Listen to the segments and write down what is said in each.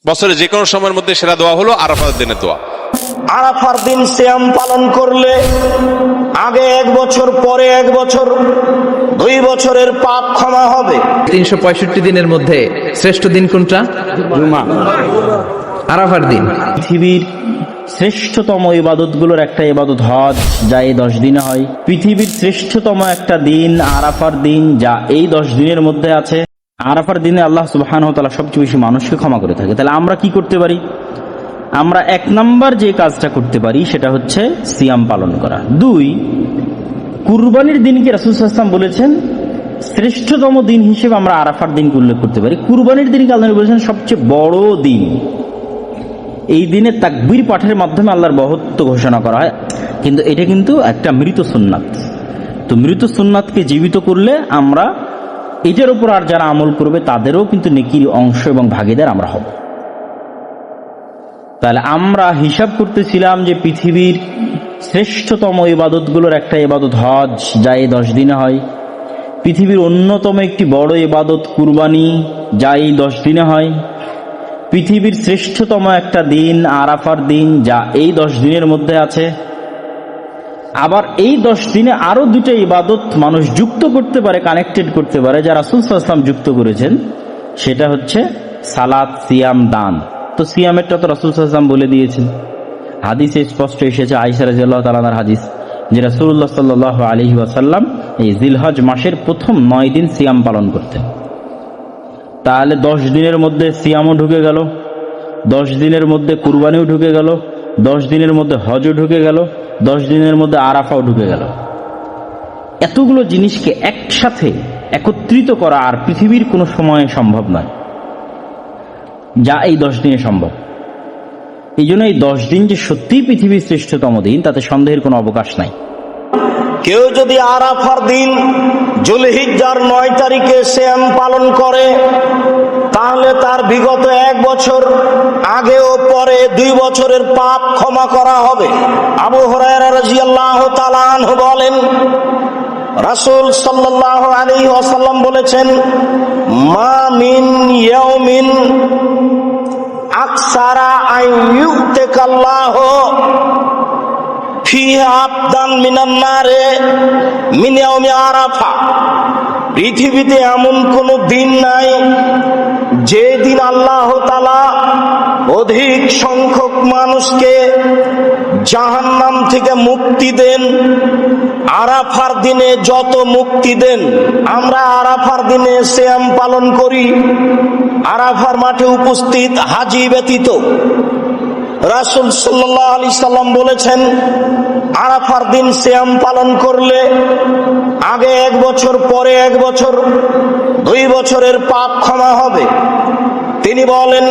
বছরে যে কোনো সময়ের মধ্যে সেরা দোয়া হলো আরাফাতের দিনের দোয়া। আরাফার দিন সিয়াম পালন করলে আগে 1 বছর, পরে 1 বছর, 2 বছরের পাপ ক্ষমা হবে। 365 দিনের মধ্যে শ্রেষ্ঠ দিন কোনটা? জুমা। আরাফার দিন। পৃথিবীর শ্রেষ্ঠতম ইবাদতগুলোর একটা ইবাদত হজ, যা এই 10 দিনে হয়। পৃথিবীর শ্রেষ্ঠতম একটা দিন আরাফার দিন, যা এই 10 দিনের মধ্যে আছে। আরাফার দিনে আল্লাহ সুবহানাহু ওয়া তাআলা সবচেয়ে বেশি মানুষকে ক্ষমা করে থাকে। তাহলে আমরা কি করতে পারি? আমরা 1 নাম্বার যে কাজটা করতে পারি সেটা হচ্ছে সিয়াম পালন করা। 2, কুরবানির দিনকে রাসূল সাল্লাল্লাহু আলাইহি ওয়াসাল্লাম বলেছেন শ্রেষ্ঠতম দিন হিসেবে আমরা আরাফার দিনকে উল্লেখ করতে পারি। কুরবানির দিনকে আল্লাহ বলেছেন সবচেয়ে বড় দিন। এই দিনে তাকবীর পাঠের মাধ্যমে আল্লাহর বহত্ব ঘোষণা করা হয়, কিন্তু এটা কিন্তু একটা মৃত সুন্নাত। তো মৃত সুন্নাতকে জীবিত করলে আমরা এটার উপর আর যারা আমল করবে তাদেরও কিন্তু নেকির অংশ এবং ভাগীদার আমরা হব। তাহলে আমরা হিসাব করতেছিলাম যে পৃথিবীর শ্রেষ্ঠতম ইবাদতগুলোর একটা ইবাদত হজ, যা এই 10 দিনে হয়। পৃথিবীর অন্যতম একটি বড় ইবাদত কুরবানি, যা এই 10 দিনে হয়। পৃথিবীর শ্রেষ্ঠতম একটা দিন আরাফার দিন, যা এই 10 দিনের মধ্যে আছে। আবার এই 10 দিনে আরো 2টা ইবাদত মানুষ যুক্ত করতে পারে, কানেক্টেড করতে পারে, যা রাসূল সাল্লাল্লাহু আলাইহি ওয়াসাল্লাম যুক্ত করেছেন। সেটা হচ্ছে সালাত, সিয়াম, দান। তো সিয়ামেরটা তো রাসূল সাল্লাল্লাহু আলাইহি ওয়াসাল্লাম বলে দিয়েছেন, হাদিসে স্পষ্ট এসেছে, আয়েশা রাদিয়াল্লাহু তাআলা আনহার হাদিস, যে রাসূলুল্লাহ সাল্লাল্লাহু আলাইহি ওয়াসাল্লাম এই জিলহজ মাসের প্রথম 9 দিন সিয়াম পালন করতেন। তাহলে 10 দিনের মধ্যে সিয়ামও ঢুকে গেল, 10 দিনের মধ্যে কুরবানিও ঢুকে গেল, 10 দিনের মধ্যে হজও ঢুকে গেল, 10 দিনের মধ্যে আরাফাও ঢুকে গেল। এতগুলো জিনিসকে একসাথে একত্রিত করা আর পৃথিবীর কোনো সময়ে সম্ভব নয়, যা এই 10 দিনে সম্ভব। এই জন্য এই 10 দিন যে সত্যিই পৃথিবীর শ্রেষ্ঠতম দিন, তাতে সন্দেহের কোনো অবকাশ নাই। কেউ যদি আরাফার দিন জুলহিজ্জার 9 তারিখে সিয়াম পালন করে, তাহলে তার বিগত 1 বছর আগে ও পরে 2 বছরের পাপ ক্ষমা করা হবে। আবু হুরায়রা রাদিয়াল্লাহু তাআলা আনহু বলেন, রাসূল সাল্লাল্লাহু আলাইহি ওয়াসাল্লাম বলেছেন, মা মিন ইয়াউমিন আকসারা আইয়ুতিকাল্লাহু ফিহা আবদান মিনান নারে মিন ইয়াউমি আরাফা। পৃথিবীতে এমন কোন দিন নাই যে দিন আল্লাহ তাআলা অধিক সংখ্যক মানুষকে জাহান্নাম থেকে মুক্তি দেন আরাফার দিনে যত মুক্তি দেন। আমরা আরাফার দিনে সিয়াম পালন করি, আরাফার মাঠে উপস্থিত হাজী ব্যতীত। রাসূল সাল্লাল্লাহু আলাইহি সাল্লাম বলেছেন, আরাফার দিন সিয়াম পালন করলে আগে 1 বছর, পরে 1 বছর, 2 বছরের পাপ ক্ষমা হবে। তিনি বলেন,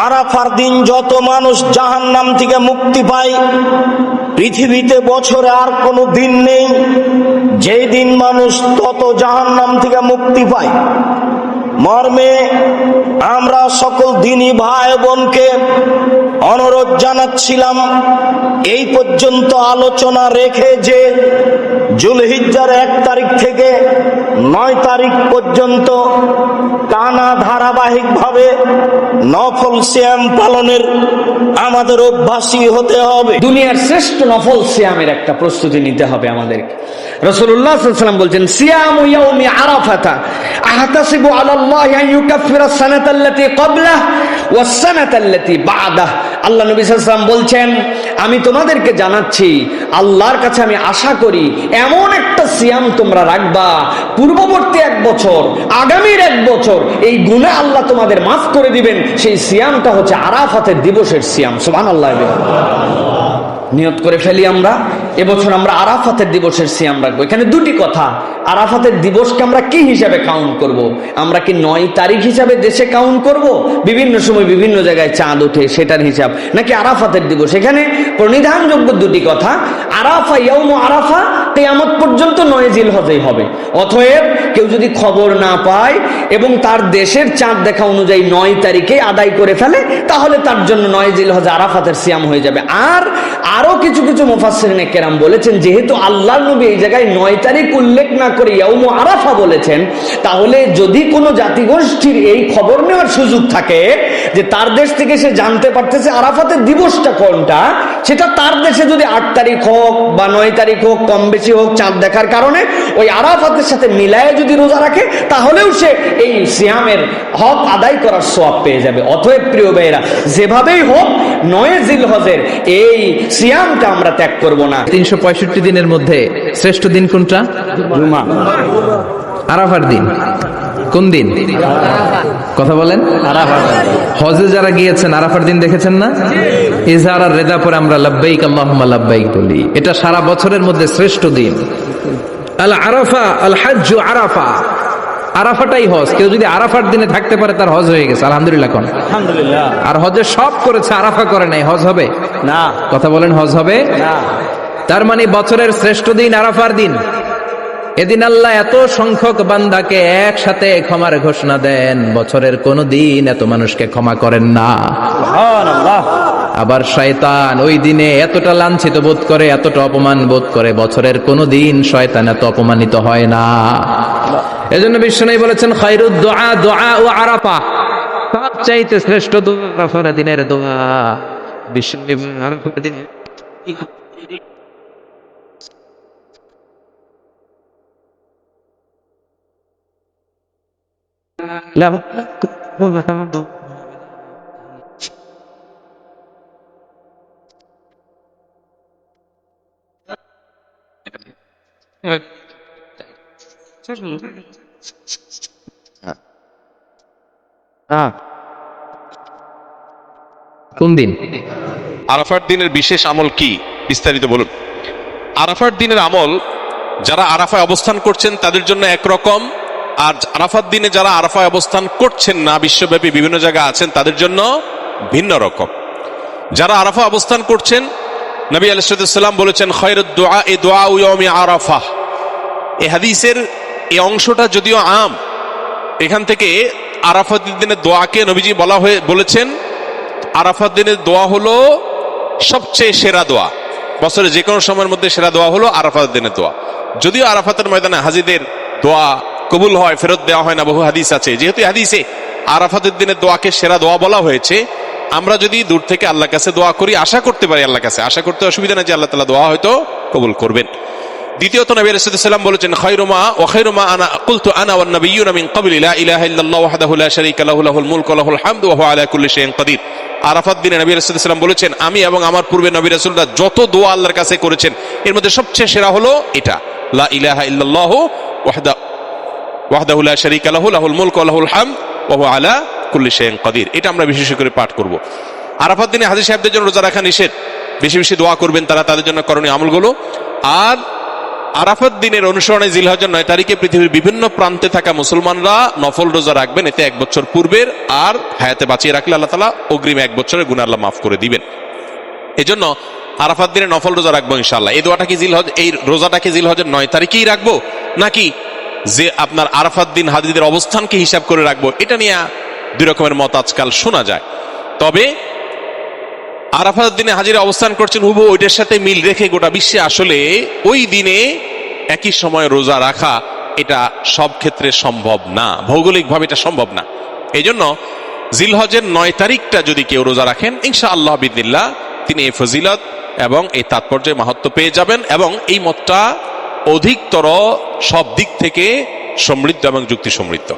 আরাফার দিন যত মানুষ জাহান্নাম থেকে মুক্তি পায়, পৃথিবীতে বছরে আর কোনো দিন নেই যেই দিন মানুষ তত জাহান্নাম থেকে মুক্তি পায়। মর্মে আমরা সকল দিনী ভাই বোনকে অনুরোধ জানাচ্ছিলাম এই পর্যন্ত আলোচনা রেখে যে জুলহিজ্জার 1 তারিখ থেকে 9 তারিখ পর্যন্ত টানা ধারাবাহিকভাবে নফল সিয়াম পালনের আমাদের অভ্যাসী হতে হবে। দুনিয়ার শ্রেষ্ঠ নফল সিয়ামের একটা প্রস্তুতি নিতে হবে আমাদেরকে। রাসূলুল্লাহ সাল্লাল্লাহু আলাইহি ওয়াসাল্লাম বলেন, সিয়ামু ইয়াউমি আরাফাতা আহতাসিবু আলাল্লাহি আন ইউকাফিরা সানাতা আল্লাতী ক্বাবলাহু ওয়াস সানাতা আল্লাতী বা'দাহু। আল্লাহ নবী সাল্লাল্লাহু আলাইহি ওয়াসাল্লাম বলছেন, আমি তোমাদেরকে জানাচ্ছি, আল্লাহর কাছে আমি আশা করি এমন একটা সিয়াম তোমরা রাখবা, পূর্ববর্তী 1 বছর, আগামীর 1 বছর এই গুনাহ আল্লাহ তোমাদের মাফ করে দিবেন। সেই সিয়ামটা হচ্ছে আরাফাতের দিবসের সিয়াম। সুবহানাল্লাহ। নিয়ত করে ফেলি আমরা, এবছর আমরা আরাফাতের দিবসের সিয়াম রাখবো। এখানে 2টি কথা। আরাফাতের দিবসকে আমরা কি হিসাবে কাউন্ট করব? আমরা কি 9 তারিখ হিসাবে দেশে কাউন্ট করব? বিভিন্ন সময় বিভিন্ন জায়গায় চাঁদ ওঠে, সেটার হিসাব, নাকি আরাফাতের দিবস? এখানে প্রণিধানযোগ্য 2টি কথা। আরাফা, ইয়াউমু আরাফা কিয়ামত পর্যন্ত 9 জিলহজেই হবে। অতএব কেউ যদি খবর না পায় এবং তার দেশের চাঁদ দেখা অনুযায়ী 9 তারিখে আদায় করে ফেলে, তাহলে তার জন্য 9 জিলহজ আরাফাতের সিয়াম হয়ে যাবে। আর আরো কিছু কিছু মুফাসসিরিনে কেরাম বলেছেন, যেহেতু আল্লাহর নবী এই জায়গায় 9 তারিখ উল্লেখ না করে ইয়াউম আরাফা বলেছেন, তাহলে যদি কোনো জাতিগোষ্ঠীর এই খবর নেওয়ার সুযোগ থাকে যে তার দেশ থেকে সে জানতে পারতেছে আরাফাতের দিবসটা কোনটা, সেটা তার দেশে যদি 8 তারিখ হোক বা 9 তারিখ হোক, কম বেশি হোক, চাঁদ দেখার কারণে ওই আরাফাতের সাথে মিলায়ে যদি রোজা রাখে, তাহলেও সে এই সিয়ামের হক আদায় করার সওয়াব পেয়ে যাবে। অতএব প্রিয় ভাইরা, যেভাবেই হোক 9 জিলহজের এই সিয়ামটা আমরা ত্যাগ করব না। 365 দিনের মধ্যে শ্রেষ্ঠ দিন কোনটা? জুমা। আরাফার দিন। কোন দিন? কথা বলেন। হজে যারা গিয়েছেন আরাফার দিন দেখেছেন না? ইজহার আর রেদা পরে আমরা লাব্বাইক আল্লাহুম্মা লাব্বাইক বলি। এটা সারা বছরের মধ্যে শ্রেষ্ঠ দিন। আল আরাফা আল হাজ্জু আরাফা। আরাফাটাই হজ। কেউ যদি আরাফার দিনে থাকতে পারে তার হজ হয়ে গেছে, আলহামদুলিল্লাহ কোন। আলহামদুলিল্লাহ। আর হজে সব করেছে, আরাফা করে নাই, হজ হবে না। কথা বলেন, হজ হবে না। তার মানে বছরের শ্রেষ্ঠ দিন আরাফার দিন। এদিন আল্লাহ এত সংখ্যক বান্দাকে একসাথে ক্ষমার ঘোষণা দেন, বছরের কোন দিন এত মানুষকে ক্ষমা করেন না। সুবহানাল্লাহ। আবার শয়তান ওই দিনে এতটা লাঞ্ছিত বোধ করে, এতটা অপমান বোধ করে, বছরের কোন দিন শয়তান এত অপমানিত হয় না। এজন্য বিশ্বনবী বলেছেন, খায়রুদ দুআ দুআ ও আরাফা। সবচাইতে শ্রেষ্ঠ দোয়া আরাফার দিনের দোয়া। বিশ্বনবী আরাফার দিনে কোন দিন? আরাফার দিনের বিশেষ আমল কি, বিস্তারিত বলুন। আরাফার দিনের আমল, যারা আরাফায় অবস্থান করছেন তাদের জন্য একরকম, আর আরাফার দিনে যারা আরাফায় অবস্থান করছেন না, বিশ্বব্যাপী বিভিন্ন জায়গায় আছেন, তাদের জন্য ভিন্ন রকম। যারা আরাফা অবস্থান করছেন, নবী আলাইহিস সালাম বলেছেন, খায়রুদ দুআ এ দুআ ইয়াউমি আরাফা। এই হাদিসের এই অংশটা যদিও আম, এখান থেকে আরাফাত দিনের দোয়াকে নবীজি বলেছেন আরাফাত দিনের দোয়া হলো সবচেয়ে সেরা দোয়া। বছরে যে কোনো সময়ের মধ্যে সেরা দোয়া হলো আরাফাত দিনের দোয়া। যদিও আরাফাতের ময়দানে হাজিদের দোয়া কবুল হয়, ফেরত দেওয়া হয় না, বহু হাদিস আছে। যেহেতু হাদিসে আরাফাতের দিনের দোয়াকে সেরা দোয়া বলা হয়েছে, আমরা যদি দূর থেকে আল্লাহর কাছে দোয়া করি, আশা করতে পারি আল্লাহর কাছে, আশা করতে অসুবিধা নেই যে আল্লাহ তাআলা দোয়া হয়তো কবুল করবেন। দ্বিতীয়ত নবী রাসূলুল্লাহ সাল্লাল্লাহু আলাইহি ওয়াসাল্লাম বলেছেন, খায়রুমা ওয়া খায়রুমা আনা কুলতু আনা ওয়ান নাবিয়্যুনা মিন ক্বাবলি লা ইলাহা ইল্লাল্লাহু ওয়াহদাহু লা শারীকা লাহু লাহুল মুলকু ওয়া লাহুল হামদু ওয়া হুয়া আলা কুল্লি শাইইন কাদির। আরাফাত দিনে নবী রাসূলুল্লাহ সাল্লাল্লাহু আলাইহি ওয়াসাল্লাম বলেছেন, আমি এবং আমার পূর্বে নবী রাসূলরা যত দোয়া আল্লাহর কাছে করেছেন, এর মধ্যে সবচেয়ে সেরা হলো এটা, লা ইলাহা ইল্লাল্লাহু ওয়াহদাহু লা শারীকা লাহু লাহুল মুলকু ওয়া লাহুল হামদু ওয়া হুয়া আলা কুল্লি শাইইন কাদির। এটা আমরা বিশেষ করে পাঠ করব। আরাফাত দিনে হাজী সাহেবদের জন্য রোজা রাখা নিষেধ, বেশি বেশি দোয়া করবেন তারা, তাদের জন্য করণীয় আমলগুলো। আর আরাফাত দিনের অনুসরণে জিলহজের 9 তারিখে পৃথিবীর বিভিন্ন প্রান্তে থাকা মুসলমানরা নফল রোজা রাখবেন। এতে 1 বছর পূর্বের আর হায়াতে বাঁচিয়ে রাখলে আল্লাহ তাআলা অগ্রিম 1 বছরের গুনাহ আল্লাহ মাফ করে দিবেন। এজন্য আরাফাত দিনে নফল রোজা রাখবো ইনশাআল্লাহ। এই দোয়াটা কি এই রোজাটাকে জিলহজের 9 তারিখেই রাখবো, নাকি যে আপনার আরাফাত দিন হাজিদের অবস্থানকে হিসাব করে রাখবো, এটা নিয়ে দুই রকমের মত আজকাল শোনা যায়। তবে আরাফাত দিনে হাজিরা অবস্থান করছেন হুবহু ওইটার সাথে মিল রেখে গোটা বিশ্বে আসলে ওই দিনে একই সময় রোজা রাখা, এটা সব ক্ষেত্রে সম্ভব না, ভৌগোলিকভাবে এটা সম্ভব না। এই জন্য জিলহজের 9 তারিখটা যদি কেউ রোজা রাখেন, ইনশাআল্লাহ বিদিল্লাহ তিনি এই ফজিলত এবং এই তাৎপর্যের মাহাত্ম্য পেয়ে যাবেন। এবং এই মতটা অধিকতর সব দিক থেকে সমৃদ্ধ এবং যুক্তি সমৃদ্ধ।